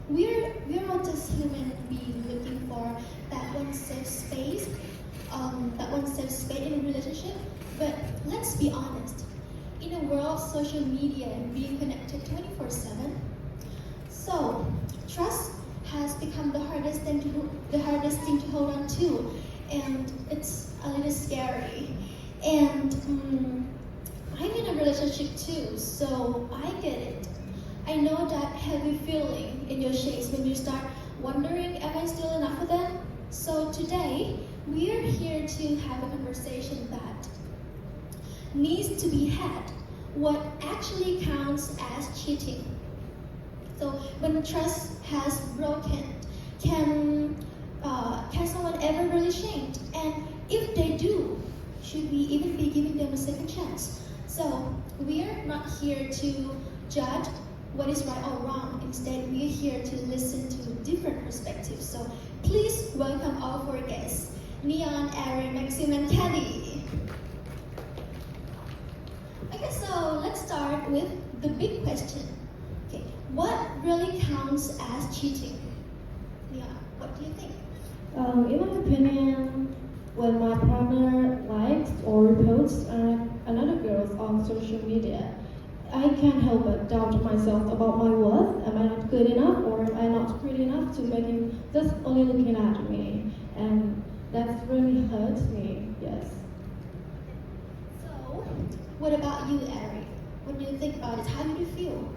we're not just human beings looking for that one safe space, in a relationship. But let's be honest. In a world of social media and being connected 24/7, so trust has become the hardest thing to hold on to, and it's a little scary. And I'm in a relationship too, so I get it. I know that heavy feeling in your chest when you start wondering, am I still enough for them? So today, we are here to have a conversation that needs to be had. What actually counts as cheating? So when trust has broken, can someone ever really change? And if they do, should we even be giving them a second chance? So we're not here to judge what is right or wrong. Instead, we're here to listen to different perspectives. So please welcome our four guests, Neon, Aaron, Maxim, and Kelly. Okay, so let's start with the big question. Okay, what really counts as cheating? Neon, what do you think? In my opinion, when my partner likes or reposts another girl on social media, I can't help but doubt myself about my worth. Am I not good enough or am I not pretty enough to make him just only looking at me? And that really hurts me, yes. So, what about you, Eric? When you think about it, how do you feel?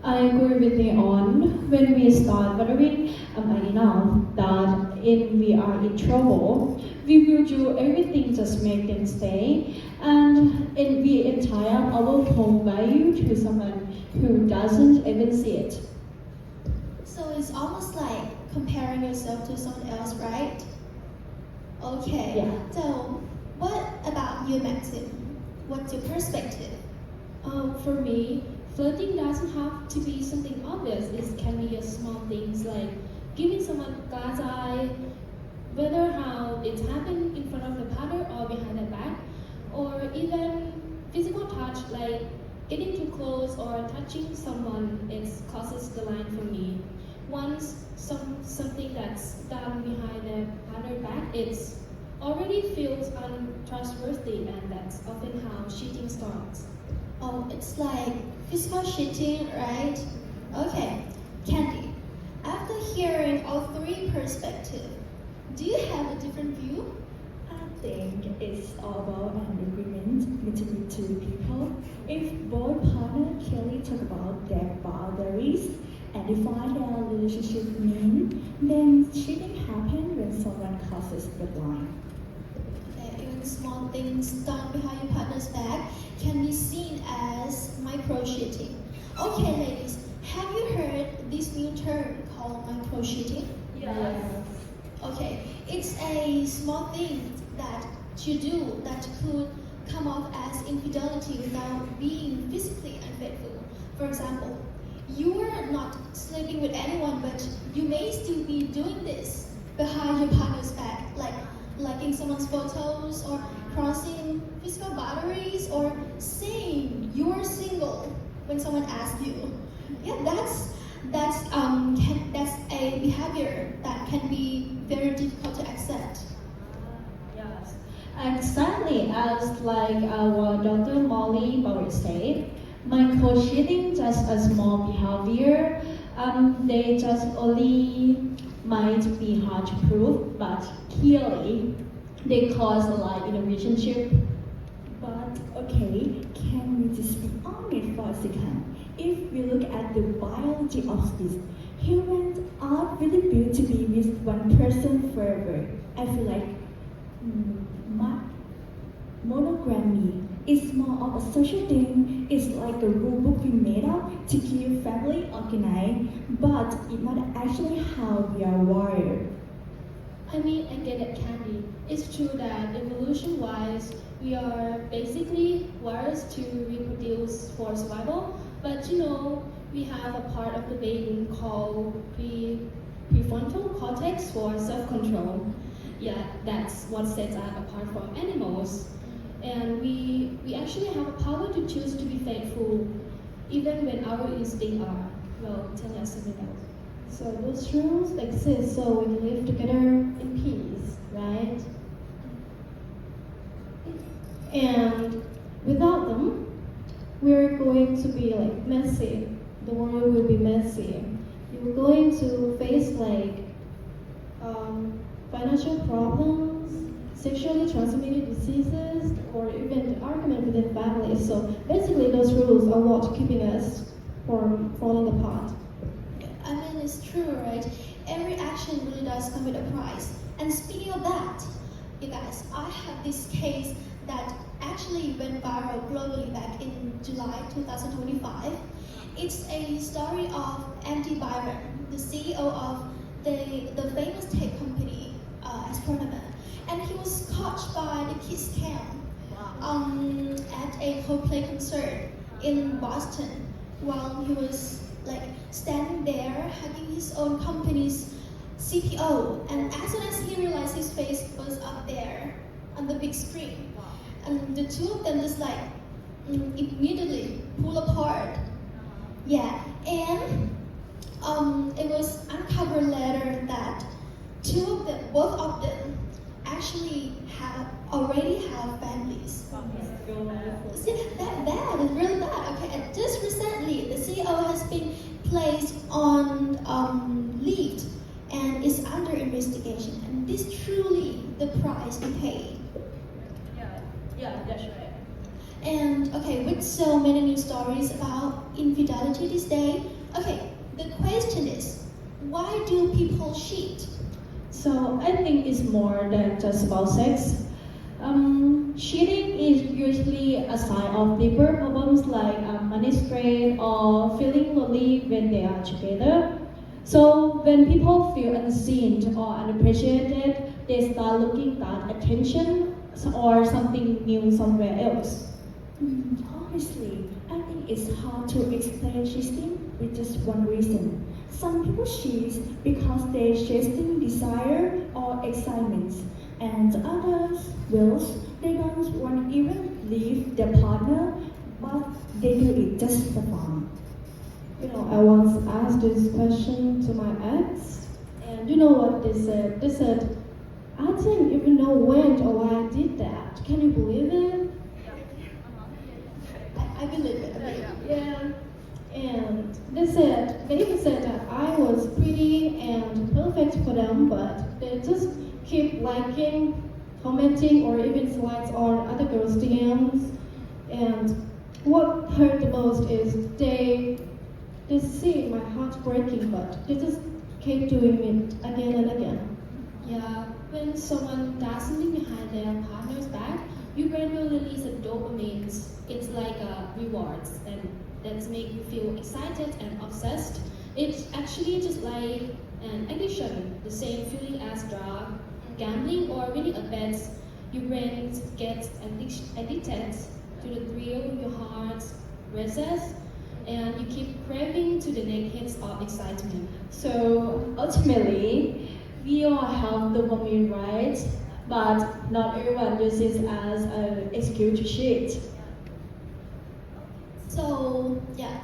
I agree with Leon. When we start wondering, am I enough, that if we are in trouble, we will do everything just make them stay, and we entire our home value to someone who doesn't even see it. So it's almost like comparing yourself to someone else, right? Okay. Yeah. So, what about you, Maxim? What's your perspective? For me, flirting doesn't have to be something obvious. It can be a small things like giving someone God's eye, whether how it happened in front of the partner or behind the back, or even physical touch like getting too close or touching someone. It crosses the line for me. Once something that's done behind the partner back, it's already feels untrustworthy, and that's often how cheating starts. Oh, it's like physical cheating, right? Okay, Candy. After hearing all three perspectives, do you have a different view? I think it's all about an agreement between two people. If both partners clearly talk about their boundaries and define their relationship mean, then cheating happens when someone crosses the line. Even small things done behind your partner's back can be seen as micro cheating. Okay, ladies, have you heard this new term called micro cheating? Yes. Okay, it's a small thing that you do that could come off as infidelity without being physically unfaithful. For example, you are not sleeping with anyone, but you may still be doing this behind your partner's back, like liking someone's photos or crossing physical boundaries or saying you're single when someone asks you. Yeah, that's a behavior that can be very difficult to accept. Yes, exactly as like our Dr. Molly Bauer said, micro-cheating just a small behavior. They just only might be hard to prove, but clearly they cause a lot in a relationship. But okay, can we just be honest for a second? If we look at the biology of this, humans aren't really built to be with one person forever. I feel like monogamy is more of a social thing. It's like a rule book we made up to keep family organized, but it's not actually how we are wired. I mean, I get it, Candy. It's true that evolution-wise, we are basically wired to reproduce for survival, but we have a part of the brain called prefrontal cortex for self-control. Yeah, that's what sets us apart from animals. And we actually have a power to choose to be faithful, even when our instincts are, well, telling us something else. So those rules exist so we can live together in peace, right? And without them, we're going to be like messy. The world will be messy. You're going to face like financial problems, sexually transmitted diseases, or even argument within families. So basically, those rules are what keeping us from falling apart. I mean, it's true, right? Every action really does come with a price. And speaking of that, you guys, I have this case that actually went viral globally back in July 2025. It's a story of Andy Byron, the CEO of the famous tech company Astronomer, and he was caught by the Kiss scam at a Coldplay concert in Boston while he was like standing there hugging his own company's CPO, and as soon as he realized his face was up there on the big screen, and the two of them just like immediately pull apart. Yeah, and it was uncovered later that both of them, actually already have families. See, that bad, it's really bad. Okay, and just recently, the CEO has been placed on leave and is under investigation. And this truly the price we pay. Yeah, that's right. And okay, with so many news stories about infidelity this day, okay, the question is, why do people cheat? So I think it's more than just about sex. Cheating is usually a sign of deeper problems like money strain or feeling lonely when they are together. So when people feel unseen or unappreciated, they start looking at attention or something new somewhere else. Honestly, I think it's hard to explain cheating with just one reason. Some people cheat because they're chasing desire or excitement, and others, well, they don't want to even leave their partner, but they do it just for fun. You know, I once asked this question to my ex, and you know what they said? They said, I didn't even know when or why I did that. Can you believe it? I believe it. Yeah. And they even said that I was pretty and perfect for them, but they just keep liking, commenting, or even slides on other girls' DMs. And what hurt the most is they see my heart breaking, but they just keep doing it again and again. Yeah, when someone does something behind their partner's back, you gradually release a dopamine. It's like rewards, and that make you feel excited and obsessed. It's actually just like an addiction, the same feeling as drug, gambling, or winning a bet. Your brain gets addicted to the thrill, your heart races, and you keep craving to the next hits of excitement. So ultimately, we all have the woman right, but not everyone uses it as an excuse to cheat.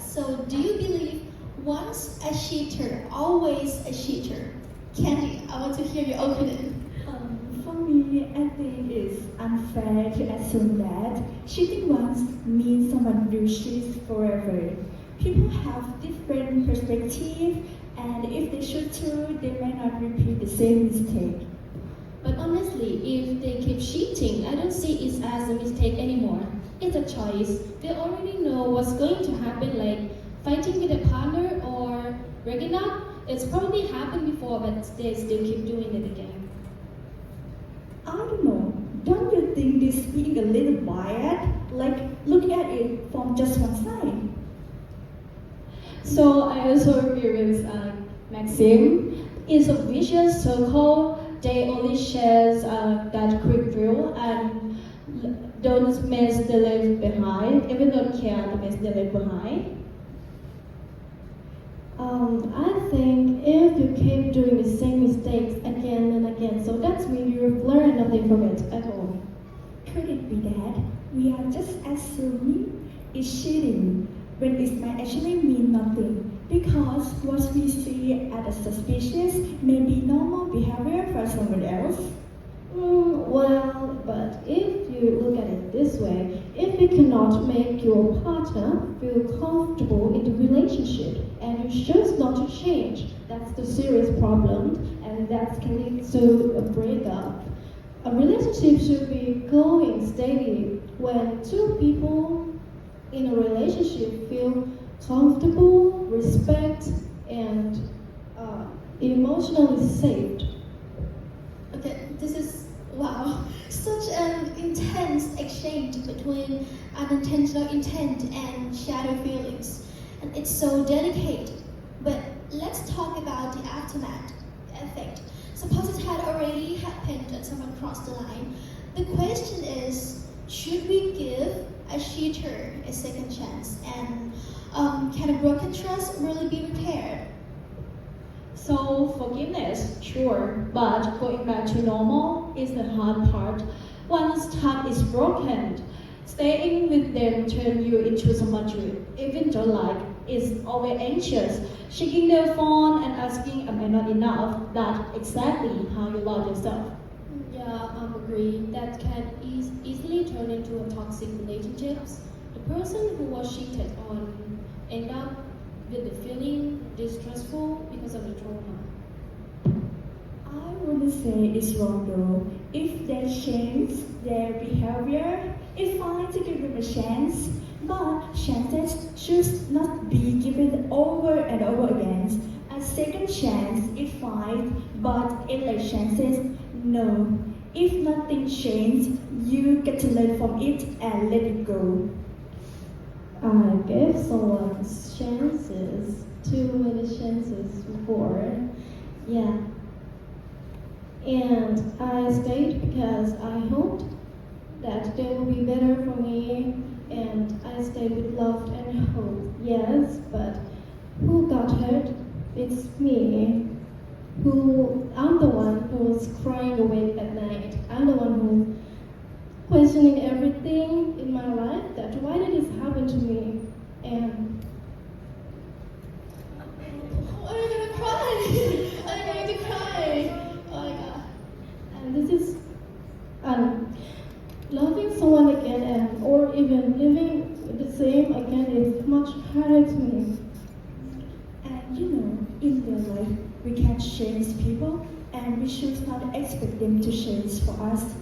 So do you believe once a cheater, always a cheater? Candy, I want to hear your opinion. For me, I think it's unfair to assume that cheating once means someone will cheat forever. People have different perspectives, and if they shoot too, they may not repeat the same mistake. But honestly, if they keep cheating, I don't see it as a mistake anymore. It's a choice. They already know what's going to happen, like fighting with a partner or breaking up. It's probably happened before, but they still keep doing it again. I don't know. Don't you think this being a little biased? Like, look at it from just one side. So I also agree with Maxim. It's a vicious circle. They only share that quick thrill and don't mess the life behind, even don't care to mess the life behind. I think if you keep doing the same mistakes again and again, so that means you've learned nothing from it at all. Could it be that we are just assuming it's cheating when it might actually mean nothing? Because what we see as suspicious may be normal behavior for someone else. Well, but if you look at it this way, if you cannot make your partner feel comfortable in the relationship and you choose not to change, that's the serious problem and that can lead to a breakup. A relationship should be going steady when two people in a relationship feel comfortable, respect, and emotionally safe. Okay, this is wow, such an intense exchange between unintentional intent and shadow feelings, and it's so delicate. But let's talk about the aftermath, the effect. Suppose it had already happened and someone crossed the line. The question is, should we give a cheater a second chance? And can a broken trust really be repaired? So forgiveness, sure, but going back to normal is the hard part. Once heart is broken, staying with them turns you into someone you even don't like. Is always anxious, checking their phone and asking, "Am I not enough?" That's exactly how you love yourself. Yeah, agree. That can easily turn into a toxic relationships. The person who was cheated on end up with the feeling distrustful because of the trauma. I wouldn't say it's wrong though. If they change their behavior, it's fine to give them a chance. But chances should not be given over and over again. A second chance is fine, but endless chances, no. If nothing changed, you get to learn from it and let it go. I gave someone chances, too many chances before. Yeah. And I stayed because I hoped that they will be better for me, and I stayed with love and hope. Yes, but who got hurt? It's me. I'm the one who's crying awake at night. I'm the one who's questioning everything in my life. That why did this happen to me? And I'm gonna cry. I'm going to cry. Oh my god. and this is loving someone again and or even living the same again is much harder to me. And you know, in real life, we can change people and we should not expect them to change for us.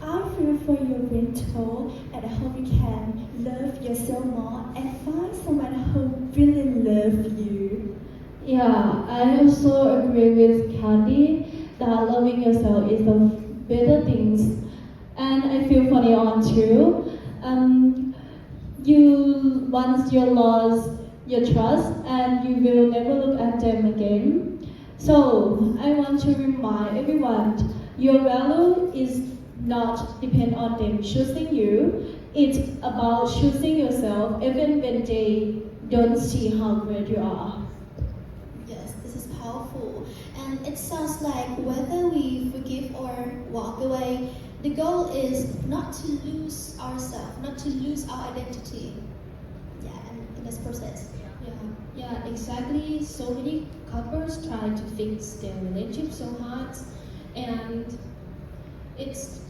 I feel for your mentor and I hope you can love yourself more and find someone who really loves you. Yeah, I also agree with Candy that loving yourself is the better things. And I feel funny on too. You once you lost your trust and you will never look at them again. So I want to remind everyone your value is not depend on them choosing you. It's about choosing yourself even when they don't see how great you are. Yes, this is powerful. And it sounds like whether we forgive or walk away, the goal is not to lose ourselves, not to lose our identity. Yeah, and in this process. Yeah, exactly. So many couples try to fix their relationship so hard, and it's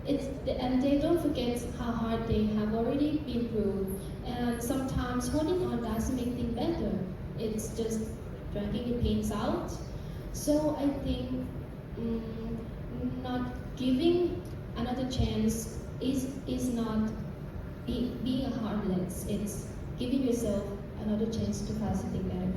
and they don't forget how hard they have already been through. And sometimes holding on doesn't make things better. It's just dragging the pains out. So I think not giving another chance is not being a heartless. It's giving yourself another chance to find something better.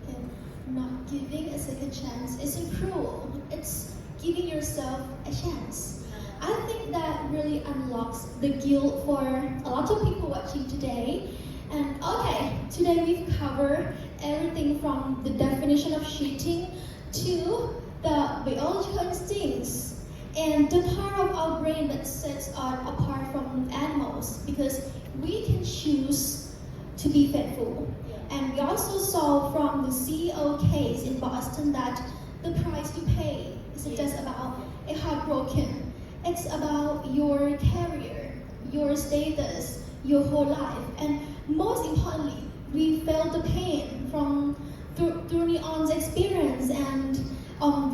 And not giving a second chance isn't cruel. It's giving yourself a chance. I think that really unlocks the guilt for a lot of people watching today. And okay, today we've covered everything from the definition of cheating to the biological instincts and the part of our brain that sets us apart from animals because we can choose to be faithful. And we also saw from the CEO case in Boston that the price you pay isn't just about a heart broken. It's about your career, your status, your whole life, and most importantly, we felt the pain from through Neon's experience and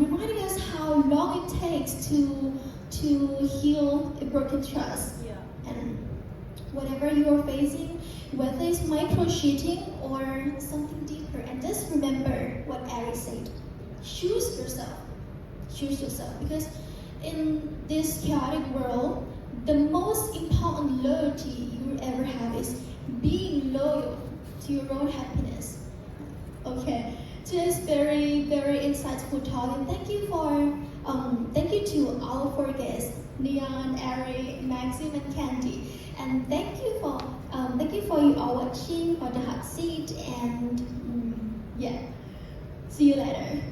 reminding us how long it takes to heal a broken trust. And whatever you are facing, whether it's micro cheating or something deeper, and just remember what Eric said: choose yourself. Choose yourself, because in this chaotic world, the most important loyalty you will ever have is being loyal to your own happiness. Okay, today's very, very insightful talk, and thank you to our four guests, Neon, Eric, Maxim, and Candy, and thank you for you all watching on the hot seat, and yeah, see you later.